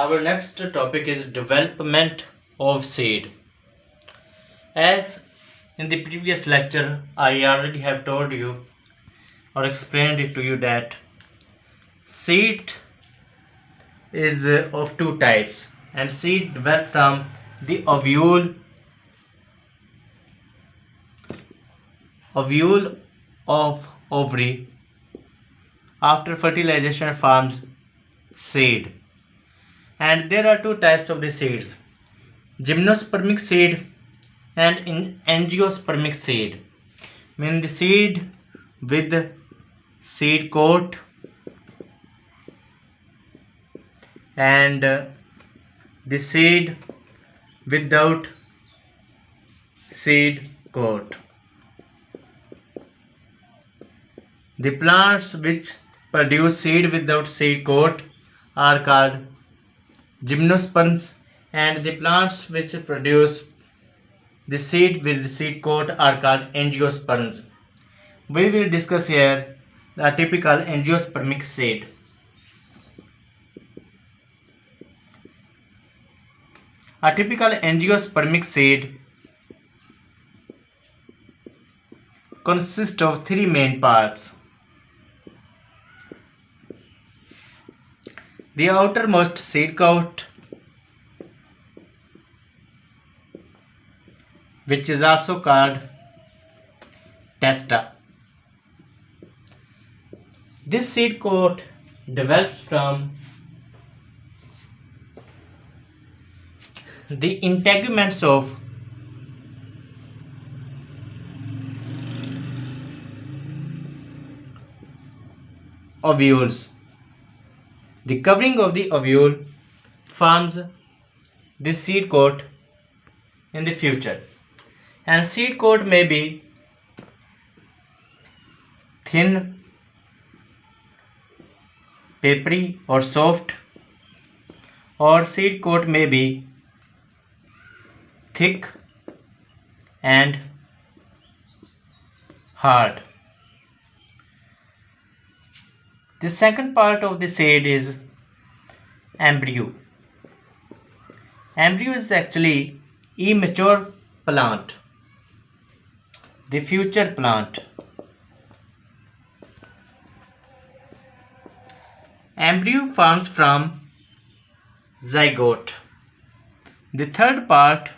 Our next topic is development of seed. As in the previous lecture, I already have told you or explained it to you that seed is of two types, and seed develop from the ovule of ovary. After fertilization forms seed, and there are two types of the seeds: gymnospermic seed and angiospermic seed, meaning the seed with seed coat and the seed without seed coat. The plants which produce seed without seed coat are called gymnosperms, and the plants which produce the seed with seed coat are called angiosperms. We will discuss here the typical angiospermic seed. A typical angiospermic seed consists of three main parts: the outermost seed coat, which is also called testa. This seed coat develops from the integuments of ovules. The covering of the ovule forms the seed coat in the future, and seed coat may be thin, papery or soft, or seed coat may be thick and hard. The second part of the seed is embryo. Embryo is actually immature plant, the future plant. Embryo forms from zygote. The third part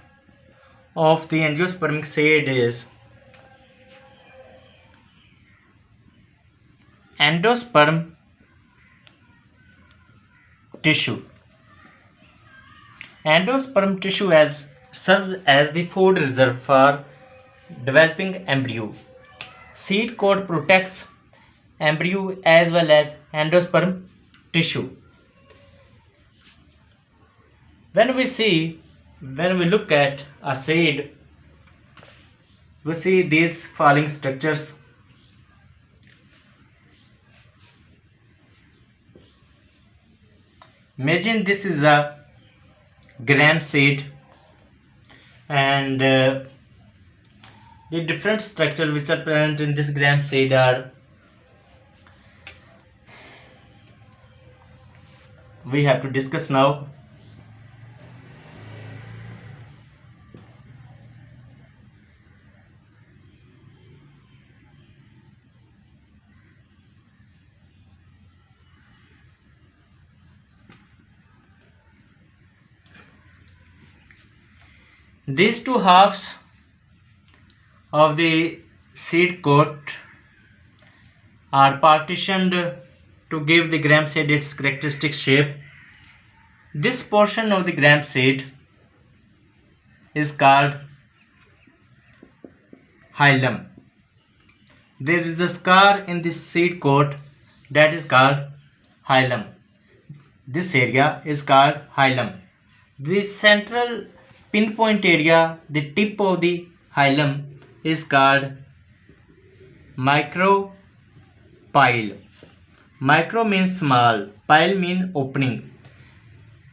of the angiospermic seed is endosperm tissue. Endosperm tissue serves as the food reserve for developing embryo. Seed coat protects embryo as well as endosperm tissue. When we look at a seed, we see these following structures. Imagine this is a gram seed, and the different structures which are present in this gram seed are, we have to discuss now. These two halves of the seed coat are partitioned to give the gram seed its characteristic shape. This portion of the gram seed is called hilum. There is a scar in the seed coat that is called hilum. This area is called hilum. The central pinpoint area, the tip of the hilum, is called micropyle. Micro means small, pyle means opening.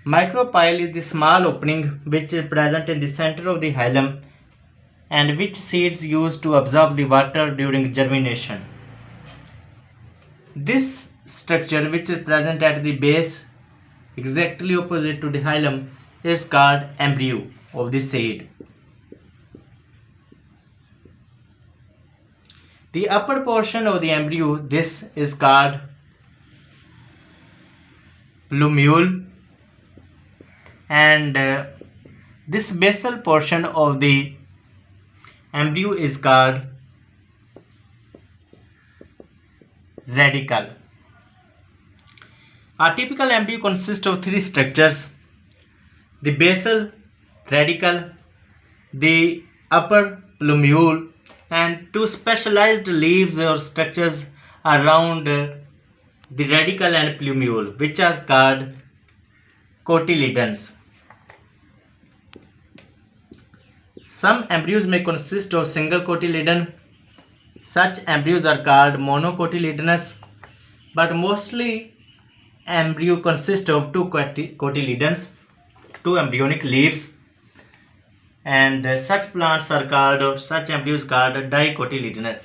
Micropyle is the small opening which is present in the center of the hilum and which seeds use to absorb the water during germination. This structure, which is present at the base exactly opposite to the hilum, is called embryo of the seed. The upper portion of the embryo, this is called plumule, and this basal portion of the embryo is called radicle. A typical embryo consists of three structures: the basal radicle, the upper plumule, and two specialized leaves or structures around the radicle and plumule, which are called cotyledons. Some embryos may consist of single cotyledon. Such embryos are called monocotyledonous, but mostly embryo consists of two cotyledons, two embryonic leaves, and such plants are called, or such embryos called, dicotyledonous.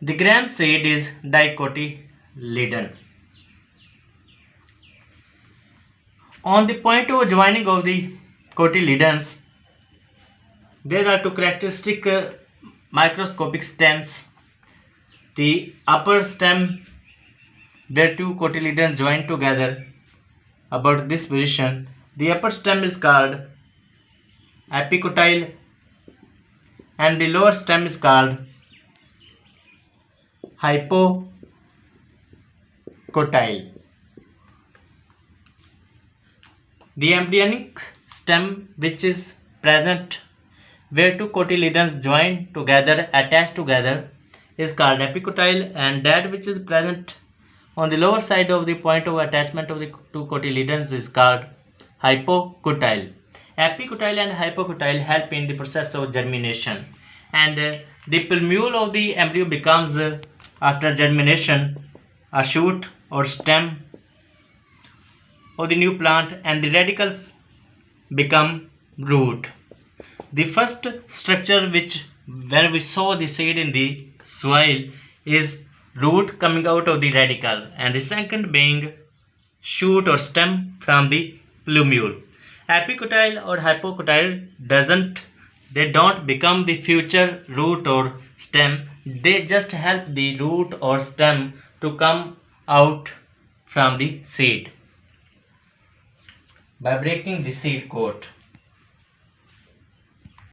The gram seed is dicotyledon. On the point of joining of the cotyledons, there are two characteristic microscopic stems. The upper stem, where two cotyledons join together about this position, the upper stem is called epicotyle, and the lower stem is called hypocotyle. The embryonic stem, which is present where two cotyledons join together, attached together, is called epicotyle, and that which is present on the lower side of the point of attachment of the two cotyledons is called hypocotyle. Epicotyle and hypocotyle help in the process of germination, and the plumule of the embryo becomes, after germination, a shoot or stem of the new plant, and the radicle become root. The first structure, which where we sow the seed in the soil, is root coming out of the radicle, and the second being shoot or stem from the plumule. Epicotyle or hypocotyle don't become the future root or stem. They just help the root or stem to come out from the seed by breaking the seed coat.